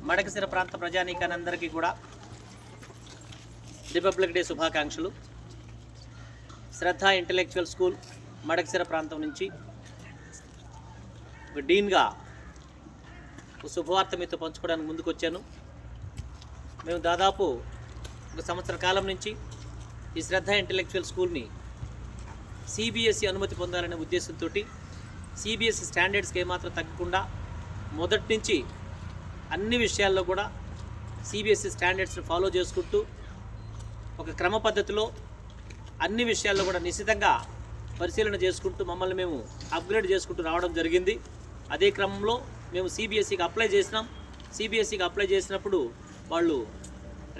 మడకసిర ప్రాంత ప్రజానీకానందరికీ కూడా republic day శుభాకాంక్షలు. శ్రద్ధ ఇంటలెక్చువల్ స్కూల్ మడకసిర ప్రాంతం నుంచి డీన్గా శుభవార్త మీతో పంచుకోవడానికి ముందుకు వచ్చాను. మేము దాదాపు ఒక సంవత్సర కాలం నుంచి ఈ శ్రద్ధ ఇంటలెక్చువల్ స్కూల్ని సిబిఎస్ఈ అనుమతి పొందాలనే ఉద్దేశంతో సిబిఎస్ఈ స్టాండర్డ్స్కి ఏమాత్రం తగ్గకుండా మొదటి నుంచి అన్ని విషయాల్లో కూడా సిబిఎస్ఈ స్టాండర్డ్స్ని ఫాలో చేసుకుంటూ ఒక క్రమ పద్ధతిలో అన్ని విషయాల్లో కూడా నిశితంగా పరిశీలన చేసుకుంటూ మమ్మల్ని మేము అప్గ్రేడ్ చేసుకుంటూ రావడం జరిగింది. అదే క్రమంలో మేము సిబిఎస్ఈకి అప్లై చేసినాం. సిబిఎస్ఈకి అప్లై చేసినప్పుడు వాళ్ళు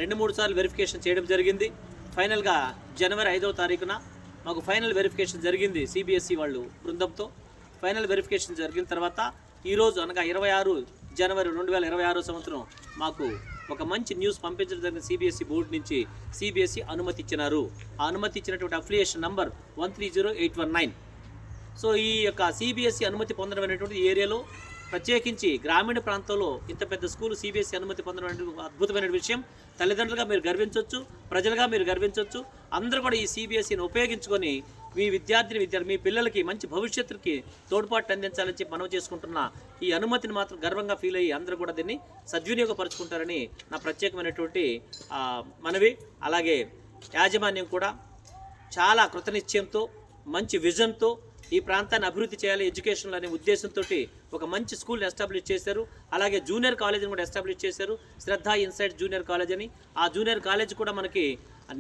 2-3 సార్లు వెరిఫికేషన్ చేయడం జరిగింది. ఫైనల్గా జనవరి 5వ తారీఖున మాకు ఫైనల్ వెరిఫికేషన్ జరిగింది. సిబిఎస్ఈ వాళ్ళు బృందంతో ఫైనల్ వెరిఫికేషన్ జరిగిన తర్వాత ఈరోజు అనగా 26 జనవరి 2026 సంవత్సరం మాకు ఒక మంచి న్యూస్ పంపించడం జరిగిన సిబిఎస్ఈ బోర్డు నుంచి సిబిఎస్ఈ అనుమతి ఇచ్చినారు. ఆ అనుమతి ఇచ్చినటువంటి అఫిలియేషన్ నంబర్ 130819. సో ఈ యొక్క సిబిఎస్ఈ అనుమతి పొందడం అనేటువంటి ఏరియాలో ప్రత్యేకించి గ్రామీణ ప్రాంతంలో ఇంత పెద్ద స్కూల్ సిబిఎస్ఈ అనుమతి పొందడం అనేది అద్భుతమైన విషయం. తల్లిదండ్రులుగా మీరు గర్వించవచ్చు, ప్రజలుగా మీరు గర్వించవచ్చు. అందరూ కూడా ఈ సిబిఎస్ఈని ఉపయోగించుకొని మీ మీ పిల్లలకి మంచి భవిష్యత్తుకి తోడ్పాటు అందించాలని చెప్పి మనవి చేసుకుంటున్న ఈ అనుమతిని మాత్రం గర్వంగా ఫీల్ అయ్యి అందరూ కూడా దీన్ని సద్వినియోగపరుచుకుంటారని నా ప్రత్యేకమైనటువంటి మనవి. అలాగే యాజమాన్యం కూడా చాలా కృతనిశ్చయంతో మంచి విజన్తో ఈ ప్రాంతాన్ని అభివృద్ధి చేయాలి ఎడ్యుకేషన్లో అనే ఉద్దేశంతో ఒక మంచి స్కూల్ని ఎస్టాబ్లిష్ చేశారు. అలాగే జూనియర్ కాలేజీని కూడా ఎస్టాబ్లిష్ చేశారు, శ్రద్ధ ఇన్సైట్ జూనియర్ కాలేజ్ అని. ఆ జూనియర్ కాలేజ్ కూడా మనకి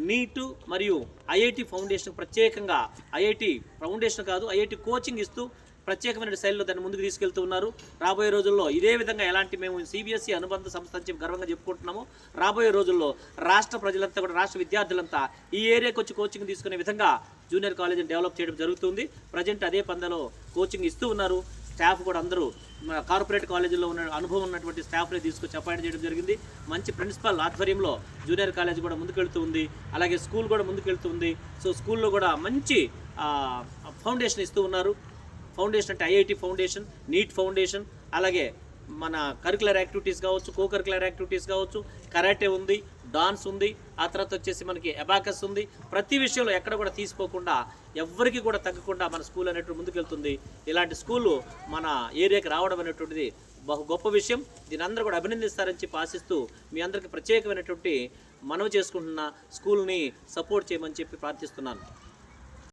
నీటు మరియు ఐఐటి ఫౌండేషన్ ప్రత్యేకంగా ఐఐటి ఫౌండేషన్ కాదు ఐఐటి కోచింగ్ ఇస్తూ ప్రత్యేకమైన శైలిలో దాన్ని ముందుకు తీసుకెళ్తూ ఉన్నారు. రాబోయే రోజుల్లో ఇదే విధంగా ఎలాంటి మేము సిబిఎస్ఈ అనుబంధ సంస్థ అని చెప్పి గర్వంగా చెప్పుకుంటున్నాము. రాబోయే రోజుల్లో రాష్ట్ర ప్రజలంతా కూడా రాష్ట్ర విద్యార్థులంతా ఈ ఏరియాకి వచ్చి కోచింగ్ తీసుకునే విధంగా జూనియర్ కాలేజీని డెవలప్ చేయడం జరుగుతుంది. ప్రజెంట్ అదే పందలో కోచింగ్ ఇస్తూ ఉన్నారు. స్టాఫ్ కూడా అందరూ కార్పొరేట్ కాలేజీలో ఉన్న అనుభవం ఉన్నటువంటి స్టాఫ్ని తీసుకొచ్చి అపాయింట్ చేయడం జరిగింది. మంచి ప్రిన్సిపల్ ఆధ్వర్యంలో జూనియర్ కాలేజ్ కూడా ముందుకెళ్తూ ఉంది. అలాగే స్కూల్ కూడా ముందుకెళ్తూ ఉంది. సో స్కూల్లో కూడా మంచి ఫౌండేషన్ ఇస్తూ ఉన్నారు. ఫౌండేషన్ అంటే ఐఐటి ఫౌండేషన్, నీట్ ఫౌండేషన్, అలాగే మన కరికులర్ యాక్టివిటీస్ కావచ్చు, కో కరికులర్ యాక్టివిటీస్ కావచ్చు, కరాటే ఉంది, డాన్స్ ఉంది, ఆ తర్వాత వచ్చేసి మనకి అబాకస్ ఉంది. ప్రతి విషయంలో ఎక్కడ కూడా తీసుకోకుండా ఎవ్వరికి కూడా తగ్గకుండా మన స్కూల్ అనేటువంటి ముందుకెళ్తుంది. ఇలాంటి స్కూలు మన ఏరియాకి రావడం అనేటువంటిది బహు గొప్ప విషయం. దీని అందరూ కూడా అభినందిస్తారని చెప్పి ఆశిస్తూ మీ అందరికీ ప్రత్యేకమైనటువంటి మనవి చేసుకుంటున్న స్కూల్ని సపోర్ట్ చేయమని చెప్పి ప్రార్థిస్తున్నాను.